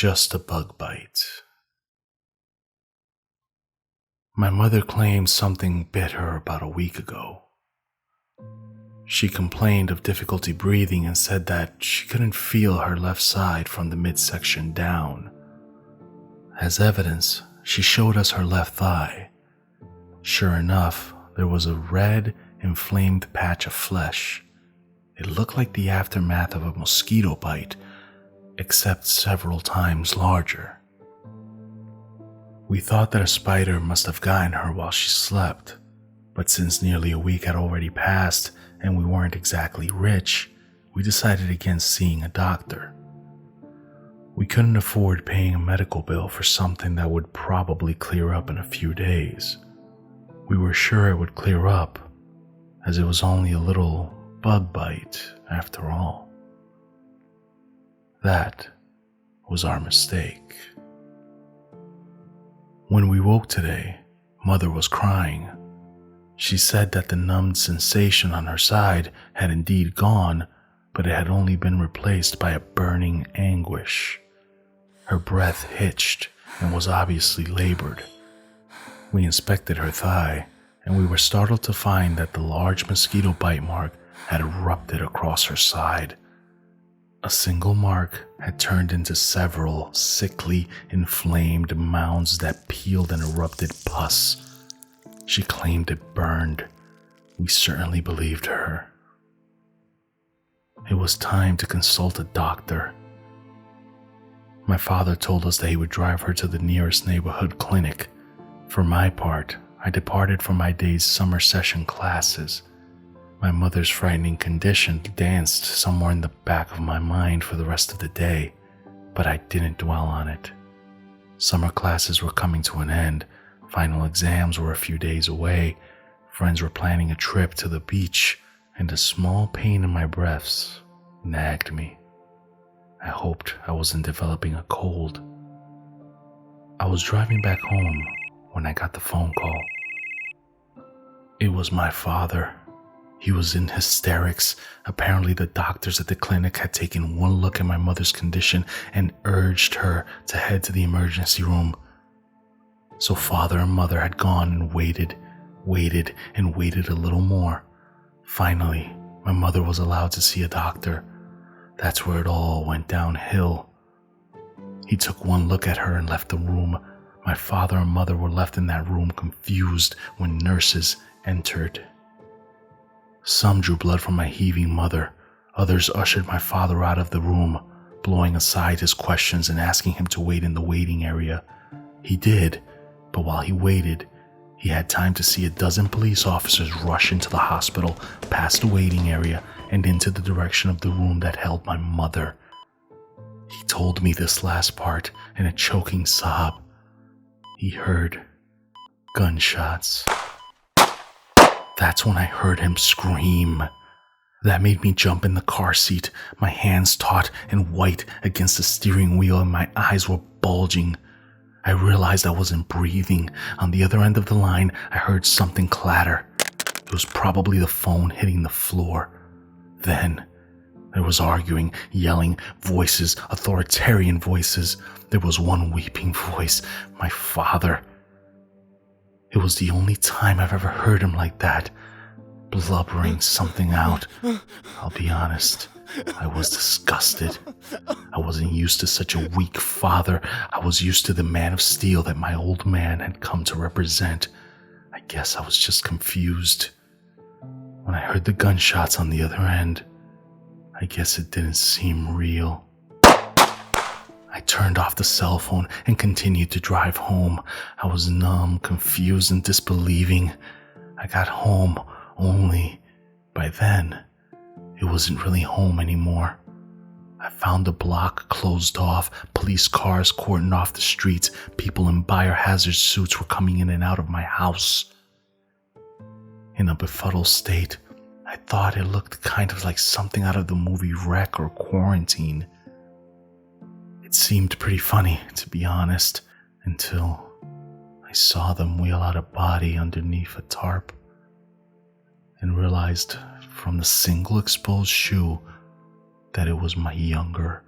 Just a bug bite. My mother claimed something bit her about a week ago. She complained of difficulty breathing and said that she couldn't feel her left side from the midsection down. As evidence, she showed us her left thigh. Sure enough, there was a red, inflamed patch of flesh. It looked like the aftermath of a mosquito bite, except several times larger. We thought that a spider must have gotten her while she slept, but since nearly a week had already passed and we weren't exactly rich, we decided against seeing a doctor. We couldn't afford paying a medical bill for something that would probably clear up in a few days. We were sure it would clear up, as it was only a little bug bite after all. That was our mistake. When we woke today, Mother was crying. She said that the numbed sensation on her side had indeed gone, but it had only been replaced by a burning anguish. Her breath hitched and was obviously labored. We inspected her thigh, and we were startled to find that the large mosquito bite mark had erupted across her side. A single mark had turned into several sickly, inflamed mounds that peeled and erupted pus. She claimed it burned. We certainly believed her. It was time to consult a doctor. My father told us that he would drive her to the nearest neighborhood clinic. For my part, I departed from my day's summer session classes. My mother's frightening condition danced somewhere in the back of my mind for the rest of the day, but I didn't dwell on it. Summer classes were coming to an end, final exams were a few days away, friends were planning a trip to the beach, and a small pain in my breaths nagged me. I hoped I wasn't developing a cold. I was driving back home when I got the phone call. It was my father. He was in hysterics. Apparently the doctors at the clinic had taken one look at my mother's condition and urged her to head to the emergency room. So father and mother had gone and waited a little more. Finally, my mother was allowed to see a doctor. That's where it all went downhill. He took one look at her and left the room. My father and mother were left in that room confused when nurses entered. Some drew blood from my heaving mother. Others ushered my father out of the room, blowing aside his questions and asking him to wait in the waiting area. He did, but while he waited, he had time to see a dozen police officers rush into the hospital, past the waiting area, and into the direction of the room that held my mother. He told me this last part in a choking sob. He heard gunshots. That's when I heard him scream. That made me jump in the car seat, my hands taut and white against the steering wheel, and my eyes were bulging. I realized I wasn't breathing. On the other end of the line, I heard something clatter. It was probably the phone hitting the floor. Then, there was arguing, yelling, voices, authoritarian voices. There was one weeping voice, my father. It was the only time I've ever heard him like that, blubbering something out. I'll be honest, I was disgusted. I wasn't used to such a weak father. I was used to the man of steel that my old man had come to represent. I guess I was just confused. When I heard the gunshots on the other end, I guess it didn't seem real. I turned off the cell phone and continued to drive home. I was numb, confused, and disbelieving. I got home, only by then, it wasn't really home anymore. I found the block closed off, police cars cordoned off the streets, people in biohazard suits were coming in and out of my house. In a befuddled state, I thought it looked kind of like something out of the movie Wreck or Quarantine. It seemed pretty funny, to be honest, until I saw them wheel out a body underneath a tarp and realized from the single exposed shoe that it was my younger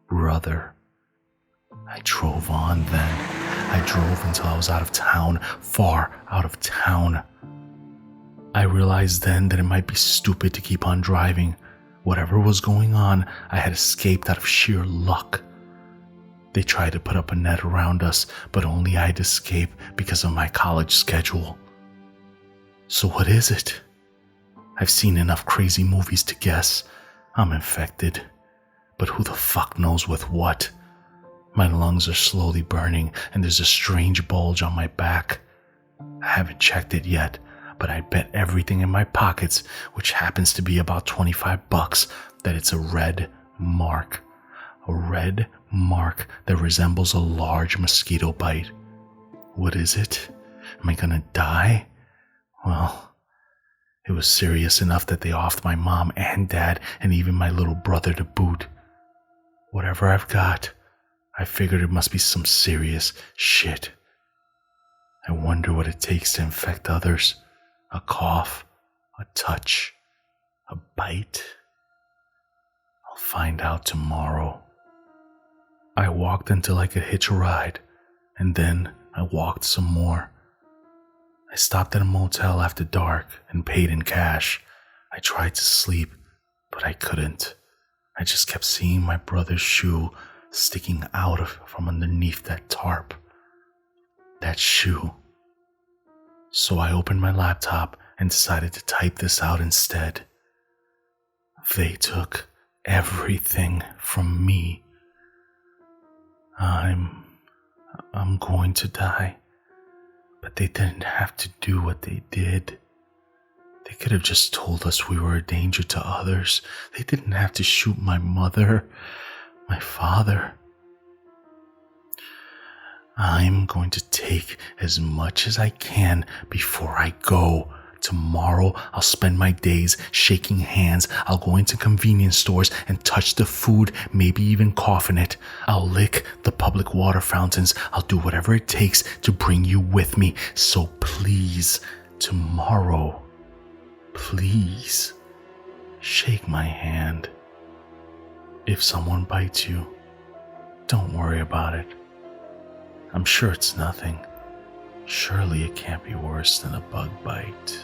brother. I drove on then. I drove until I was out of town, far out of town. I realized then that it might be stupid to keep on driving. Whatever was going on, I had escaped out of sheer luck. They tried to put up a net around us, but only I'd escape because of my college schedule. So what is it? I've seen enough crazy movies to guess. I'm infected. But who the fuck knows with what? My lungs are slowly burning and there's a strange bulge on my back. I haven't checked it yet, but I bet everything in my pockets, which happens to be about $25, that it's a red mark. A red mark that resembles a large mosquito bite. What is it? Am I gonna die? Well, it was serious enough that they offed my mom and dad and even my little brother to boot. Whatever I've got, I figured it must be some serious shit. I wonder what it takes to infect others. A cough, a touch, a bite. I'll find out tomorrow. I walked until I could hitch a ride, and then I walked some more. I stopped at a motel after dark and paid in cash. I tried to sleep, but I couldn't. I just kept seeing my brother's shoe sticking out from underneath that tarp. That shoe. So I opened my laptop and decided to type this out instead. They took everything from me. I'm going to die. But they didn't have to do what they did. They could have just told us we were a danger to others. They didn't have to shoot my mother, my father. I'm going to take as much as I can before I go. Tomorrow, I'll spend my days shaking hands. I'll go into convenience stores and touch the food, maybe even cough in it. I'll lick the public water fountains. I'll do whatever it takes to bring you with me. So please, tomorrow, please, shake my hand. If someone bites you, don't worry about it. I'm sure it's nothing. Surely it can't be worse than a bug bite.